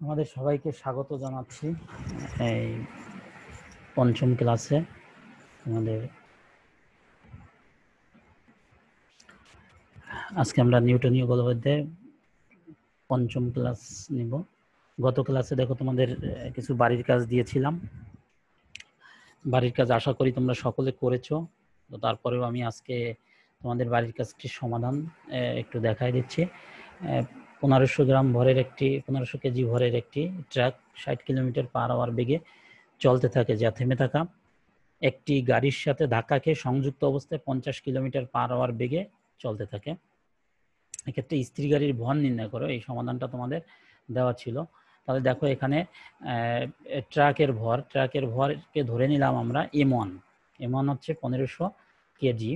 আমাদের সবাইকে স্বাগত জানাচ্ছি এই পঞ্চম ক্লাসে। আমাদের আজকে আমরা নিউটনীয় বলবদ্ধের পঞ্চম ক্লাস নিব। গত ক্লাসে দেখো তোমাদের কিছু বাড়ির কাজ দিয়েছিলাম। বাড়ির কাজ আশা করি তোমরা সকলে করেছো। তো তারপরেও আমি আজকে তোমাদের বাড়ির কাজটির সমাধান একটু দেখাই দিচ্ছি। 1500 গ্রাম ভরের 1500 কেজি ভরের একটি ট্রাক 60 কিলোমিটার পার আওয়ার বেগে চলতে থাকে, যা থেমে থাকা একটি গাড়ির সাথে ধাক্কা খেয়ে সংযুক্ত অবস্থায় 50 কিলোমিটার পার আওয়ার বেগে চলতে থাকে। এক্ষেত্রে স্ত্রী গাড়ির ভর নির্ণয় করো। এই সমাধানটা তোমাদের দেওয়া ছিল। তাহলে দেখো এখানে ট্রাকের ভরকে ধরে নিলাম আমরা M1 হচ্ছে 1500 কেজি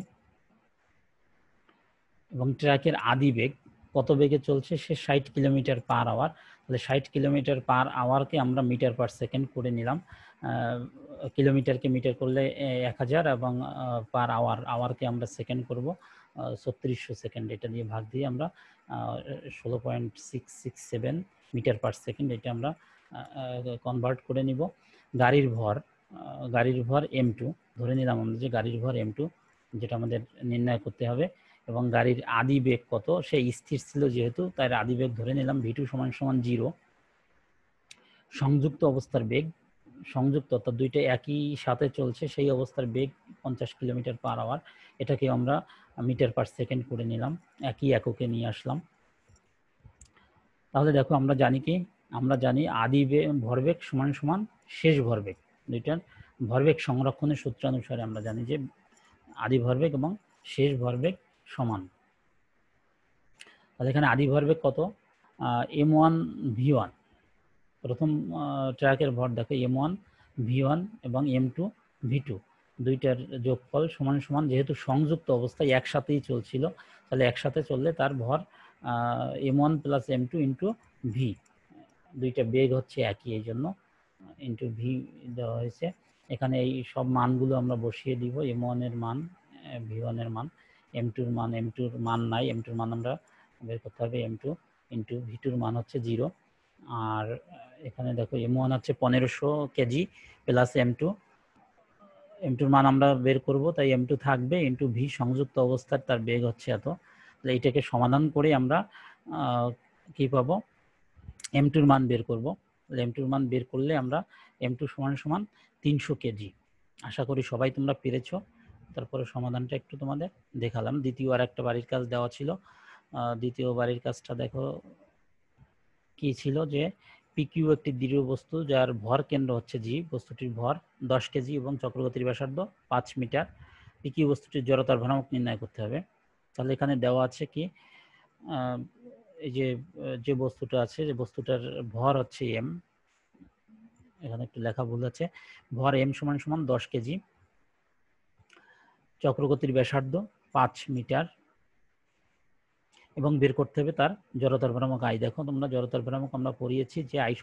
এবং ট্রাকের আদি বেগ কত বেগে চলছে, সে 60 কিলোমিটার পার আওয়ার। তাহলে 60 কিলোমিটার পার আওয়ারকে আমরা মিটার পার সেকেন্ড করে নিলাম। কিলোমিটারকে মিটার করলে 1000 এবং পার আওয়ারকে আমরা সেকেন্ড করব 3600 সেকেন্ড। এটা দিয়ে ভাগ দিয়ে আমরা 16.667 মিটার পার সেকেন্ড এটা আমরা কনভার্ট করে নিব। গাড়ির ভর M2 ধরে নিলাম আমরা যে গাড়ির ভর M2, যেটা আমাদের নির্ণয় করতে হবে। এবং গাড়ির আদি বেগ কত, সে স্থির ছিল যেহেতু, তাই আদি বেগ ধরে নিলাম V2 = 0। সংযুক্ত অবস্থার বেগ, সংযুক্ত অর্থাৎ দুইটা একই সাথে চলছে, সেই অবস্থার বেগ 50 কিলোমিটার পার আওয়ার। এটাকে আমরা মিটার পার সেকেন্ড করে নিলাম, একই এককে নিয়ে আসলাম। তাহলে দেখো আমরা জানি আদি ভরবেগ সমান সমান শেষ ভরবেগ। দুইটার ভরবেগ সংরক্ষণের সূত্রানুসারে আমরা জানি যে আদি ভরবেগ এবং শেষ ভরবেগ সমান। তাহলে এখানে আদি ভরবেগ কত, M1 V1। প্রথম ট্রাকের ভর দেখো M1 V1 এবং M2 V2, দুইটার যোগফল সমান সমান, যেহেতু সংযুক্ত অবস্থায় একসাথেই চলছিল, তাহলে একসাথে চললে তার ভর M1 + M2 × V। দুইটা বেগ হচ্ছে একই, এই জন্য ইন্টু V দেওয়া হয়েছে। এখানে এই সব মানগুলো আমরা বসিয়ে দিব। M1 এর মান, V1 এর মান, M2 এর মান নাই, M2 এর মান আমরা বের করতে হবে। M2 × V2 এর মান হচ্ছে 0। আর এখানে দেখো M1 হচ্ছে 1500 কেজি প্লাস M2 এর মান আমরা বের করব, তাই M2 থাকবে ইন্টু V সংযুক্ত অবস্থার তার বেগ হচ্ছে এত। তাহলে এটাকে সমাধান করে আমরা কি পাবো, M2 এর মান বের করব। M2 এর মান বের করলে আমরা M2 = 300 কেজি। আশা করি সবাই তোমরা পেরেছো। তারপরে সমাধানটা একটু তোমাদের দেখালাম। দ্বিতীয় আর একটা বাড়ির কাজ দেওয়া ছিল। দ্বিতীয় বাড়ির কাজটা দেখো কি ছিল, যে PQ একটি দৃঢ় বস্তু যার ভর কেন্দ্র হচ্ছে G, বস্তুটির ভর 10 কেজি এবং চক্রগতির ব্যাসার্ধ 5 মিটার। PQ বস্তুটির জড়তার ভ্রামক নির্ণয় করতে হবে। তাহলে এখানে দেওয়া আছে কি, এই যে বস্তুটা আছে, যে বস্তুটার ভর হচ্ছে M, এখানে একটু লেখা ভুল আছে, ভর M = 10 কেজি, চক্রগতির ব্যাসার্ধ 5 মিটার এবং বের করতে হবে তার জড়তার ভ্রামক I। দেখো তোমরা জড়তার ভ্রামক আমরা পড়িয়েছি যে I =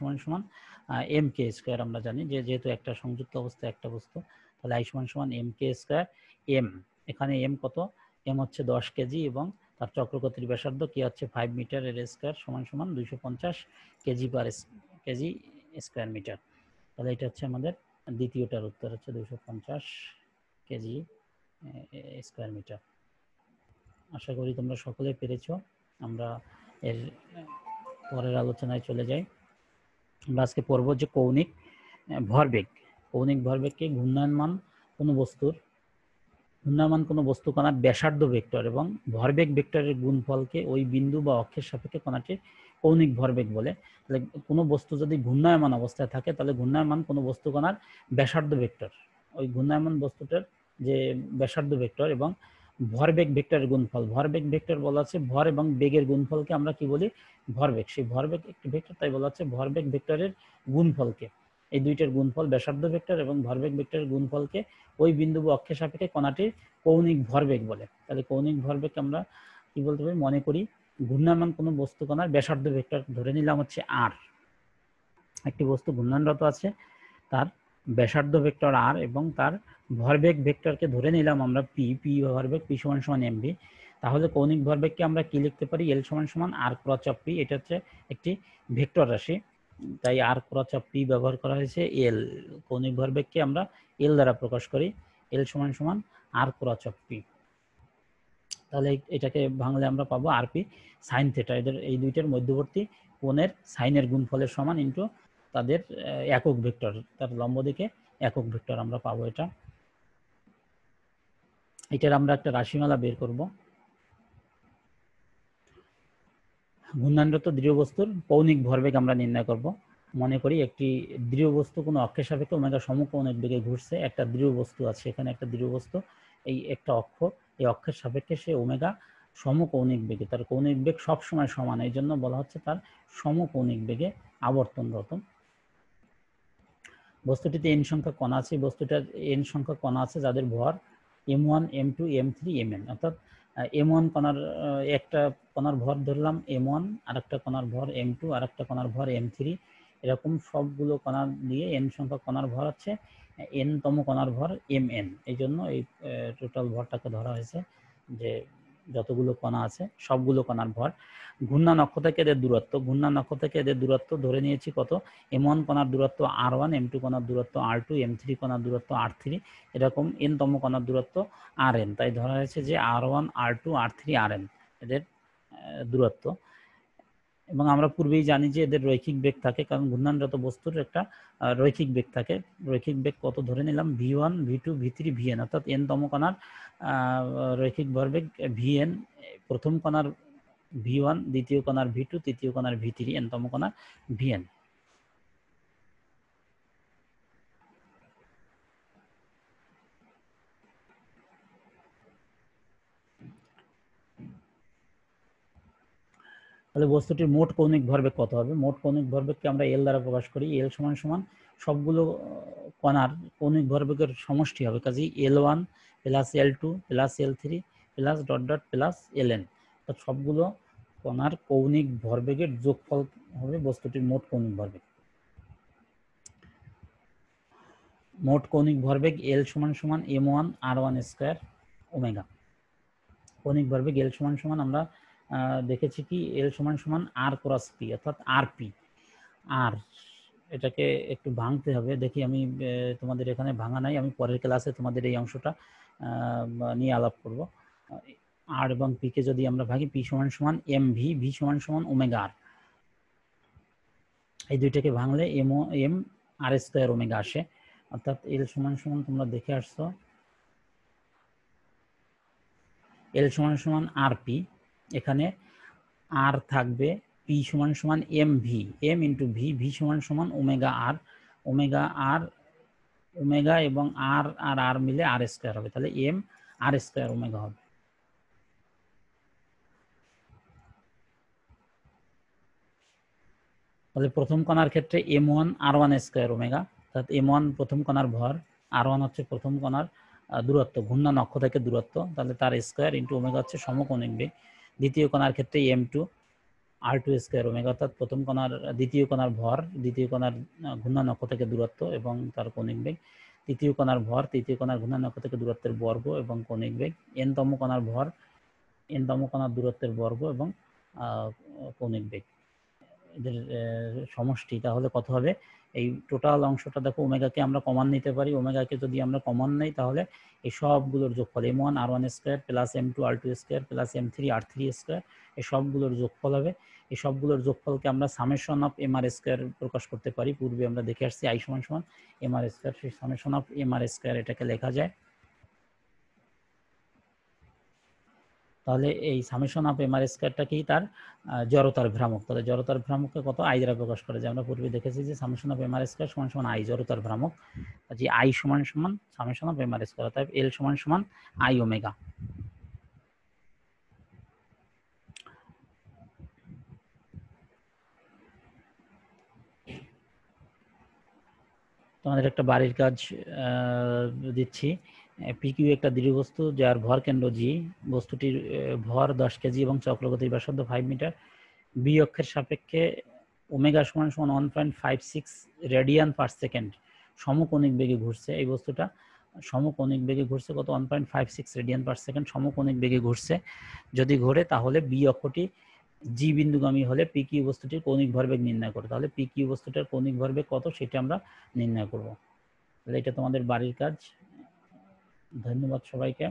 mk²। আমরা জানি যে যেহেতু একটা সংযুক্ত অবস্থায় একটা বস্তু, তাহলে I = mk²। M, এখানে M কত, M হচ্ছে 10 কেজি এবং তার চক্রগতির ব্যাসার্ধ কি হচ্ছে 5 মিটার, এর স্কয়ার = 250 কেজি স্কয়ার মিটার। তাহলে এটা হচ্ছে আমাদের দ্বিতীয়টার উত্তর হচ্ছে 250 কেজি স্কয়ার মিটার। আশা করি তোমরা সকলে পেরেছো। আমরা এর পরের আলোচনায় চলে যাই। আমরা আজকে পড়ব যে কৌণিক ভরবেগকে ঘূর্ণায়মান কোনো বস্তু কণার ব্যাসার্ধ ভেক্টর এবং ভরবেগ ভেক্টরের গুণফলকে ওই বিন্দু বা অক্ষের সাপেক্ষে কণাটির কৌণিক ভরবেগ বলে। তাহলে কোনো বস্তু যদি ঘূর্ণায়মান অবস্থায় থাকে, তাহলে ঘূর্ণায়মান কোনো বস্তু কণার ব্যাসার্ধ ভেক্টর, ওই ঘূর্ণায়মান বস্তুটার যে ব্যাসার্ধ ভেক্টর এবং ভরবেগ ভেক্টরের গুণফল। ভরবেগ ভেক্টর বলা আছে ভর এবং বেগের গুণফলকে আমরা কি বলি, ভরবেগ। সেই ভরবেগ একটি ভেক্টর, তাই বলা হচ্ছে ভরবেগ ভেক্টরের গুণফলকে, এই দুইটার গুণফল ব্যাসার্ধ ভেক্টর এবং ভরবেগ ভেক্টরের গুণফলকে ওই বিন্দু বা অক্ষের সাপেক্ষে কণাটির কৌণিক ভরবেগ বলে। তাহলে কৌণিক ভরবেগ আমরা কি বলতে পারি, মনে করি ঘূর্ণায়মান কোনো বস্তু কণার ব্যাসার্ধ ভেক্টর ধরে নিলাম হচ্ছে R। একটি বস্তু ঘূর্ণায়নরত আছে, তার ব্যাসার্ধ ভেক্টর R এবং তার ভরবেগ ভেক্টরকে ধরে নিলাম আমরা P ভরবেগ, P = mv। তাহলে কৌণিক ভরবেগকে আমরা কি লিখতে পারি, L = r × P। এটা হচ্ছে একটি ভেক্টর রাশি। তাই আর ক্রস অফ পি ব্যবহার করা হয়েছে। এল কৌণিক ভরবেগকে আমরা এল দ্বারা প্রকাশ করি, এল সমান সমান আর ক্রস অফ পি। তাহলে এটাকে ভাঙলে আমরা পাবো আর পি সাইন থিটা। এদের এই দুইটার মধ্যবর্তী কোণের সাইনের গুণফলের সমান ইন্টু তাদের একক ভেক্টর, তার লম্ব দিকে একক ভেক্টর আমরা পাবো। এটার আমরা একটা রাশিমালা বের করব। ঘূর্ণায়নরত দৃঢ় বস্তুর কৌণিক ভরবেগ আমরা নির্ণয় করব। মনে করি একটি দৃঢ় বস্তু কোনো অক্ষের সাপেক্ষে ওমেগা সমকৌণিক বেগে ঘুরছে। একটা দৃঢ় বস্তু আছে, এখানে একটা দৃঢ় বস্তু, এই একটা অক্ষ, এই অক্ষের সাপেক্ষে সে ওমেগা সমকৌণিক বেগে, তার কৌণিক বেগ সবসময় সমান, এই জন্য বলা হচ্ছে তার সমকৌণিক বেগে আবর্তনরত। বস্তুটিতে এন সংখ্যক কণা আছে, বস্তুটার এন সংখ্যক কণা আছে যাদের ভর m1 m2 m3 mn, অর্থাৎ m1 কণার একটা কণার ভর ধরলাম m1, আর একটা কণার ভর m2, আর একটা কণার ভর m3, এরকম সবগুলো কণা দিয়ে n সংখ্যক কণার ভর হচ্ছে n তম কণার ভর mn। এই জন্য এই টোটাল ভরটাকে ধরা হয়েছে যে যতগুলো কণা আছে সবগুলো কণার ভর। ঘূর্ণায়ন অক্ষ থেকে এদের দূরত্ব, ঘূর্ণায়ন অক্ষ থেকে এদের দূরত্ব ধরে নিয়েছি কত, m1 কণার দূরত্ব r1, m2 কণার দূরত্ব r2, m3 কণার দূরত্ব r3, এরকম n তম কণার দূরত্ব rn। তাই ধরা হয়েছে যে r1 r2 r3 rn এদের দূরত্ব। এবং আমরা পূর্বেই জানি যে এদের রৈখিক বেগ থাকে, কারণ ঘূর্ণায়নরত বস্তুর একটা রৈখিক বেগ থাকে। রৈখিক বেগ কত ধরে নিলাম, v1 v2 v3 vn, অর্থাৎ n তম কণার রৈখিক ভরবেগ vn, প্রথম কণার v1, দ্বিতীয় কণার v2, তৃতীয় কণার v3, n তম কণার vn। তাহলে বস্তুটির মোট কৌণিক ভরবেগ কত হবে? মোট কৌণিক ভরবেগকে আমরা এল দ্বারা প্রকাশ করি। এল সমান সমান সবগুলো কণার কৌণিক ভরবেগের সমষ্টি হবে, কাজেই L1 plus L2 plus L3 plus dot dot plus Ln, অর্থাৎ সবগুলো কণার কৌণিক ভরবেগের যোগফল হবে বস্তুটির মোট কৌণিক ভরবেগ। মোট কৌণিক ভরবেগ L সমান সমান m1 r1 স্কয়ার ওমেগা। কৌণিক ভরবেগ L সমান সমান আমরা দেখেছি কি, এল সমান সমান আর ক্রস পি, অর্থাৎ আর পি। আর এটাকে একটু ভাঙতে হবে, দেখি আমি তোমাদের এখানে ভাঙা নাই, আমি পরের ক্লাসে তোমাদের এই অংশটা নিয়ে আলাপ করব। আর এবং পি কে যদি আমরা ভাঙি, পি সমান সমান এম ভি, ভি সমান সমান ওমেগা আর, এই দুইটাকে ভাঙলে এম আর স্কয়ার ওমেগা আসে। অর্থাৎ এল সমান সমান তোমরা দেখে আসছো, এল সমান সমান আর পি, এখানে আর থাকবে, পি সমান সমান M V, M into V, V সমান সমান omega R, omega R, omega এবং আর আর আর মিলে আর স্কয়ার হবে, তাহলে এম আর স্কয়ার ওমেগা হবে। তাহলে প্রথম কণার ক্ষেত্রে m1 r1 স্কয়ার ওমেগা, অর্থাৎ m1 প্রথম কণার ভর, r1 হচ্ছে প্রথম কণার দূরত্ব, ঘূর্ণায়ন অক্ষ থেকে দূরত্ব, তাহলে তার স্কয়ার ইন্টু ওমেগা হচ্ছে সমকৌণিক বেগ। দ্বিতীয় কণার ক্ষেত্রে m2 r2 স্কয়ার ওমেগা, অর্থাৎ প্রথম কণার দ্বিতীয় কণার ভর, দ্বিতীয় কণার ঘূর্ণায়ন অক্ষ থেকে দূরত্ব এবং তার কৌণিক বেগ। তৃতীয় কণার ভর, তৃতীয় কণার ঘূর্ণায়ন অক্ষ থেকে দূরত্বের বর্গ এবং কৌণিক বেগ। n তম কণার ভর, n তম কণার দূরত্বের বর্গ এবং কৌণিক বেগ, এদের সমষ্টি। তাহলে কত হবে? এই টোটাল অংশটা দেখো, ওমেগাকে আমরা কমন নিতে পারি, ওমেগাকে যদি আমরা কমন নেই তাহলে এই সবগুলোর যোগফল m1 r1 square plus m2 r2 square plus m3 r3 square, এই সবগুলোর যোগফল হবে। এই সবগুলোর যোগফলকে আমরা সামেশন অফ mr স্কয়ার প্রকাশ করতে পারি। পূর্বে আমরা দেখে আসছি i সমান সমান mr স্কয়ার, সেই সামেশন অফ mr স্কয়ার এটাকে লেখা যায়। তাহলে এই সামেশন অফ এমআর স্কয়ারটা কি, তার জড়তার ভ্রামক। তাহলে জড়তার ভ্রামককে কত, আই দ্বারা প্রকাশ করে, যে আমরা পূর্বে দেখেছি যে সামেশন অফ এমআর স্কয়ার সমান সমান আই, জড়তার ভ্রামক, যে আই সমান সমান সামেশন অফ এমআর স্কয়ার, অর্থাৎ এল সমান সমান আই ওমেগা। তোমাদের একটা বাড়ির কাজ দিচ্ছি। পিকিউ একটা দৃঢ় বস্তু যার ভর কেন্দ্র জি, বস্তুটির ভর 10 কেজি এবং চক্রগতির ব্যাসার্ধ 5 মিটার, বি অক্ষের সাপেক্ষে ওমেগা সমান সমান 1.56 রেডিয়ান পার সেকেন্ড সমকৌণিক বেগে ঘুরছে। এই বস্তুটা সমকৌণিক বেগে ঘুরছে কত, 1.56 রেডিয়ান পার সেকেন্ড সমকৌণিক বেগে ঘুরছে। যদি ঘোরে তাহলে বি অক্ষটি জি বিন্দুগামী হলে পি কিউ বস্তুটির কৌণিক ভরবেগ নির্ণয় করো। তাহলে পি কিউ বস্তুটার কৌণিক ভরবেগ কত সেটা আমরা নির্ণয় করব। তাহলে এটা তোমাদের বাড়ির কাজ। ধন্যবাদ সবাইকে।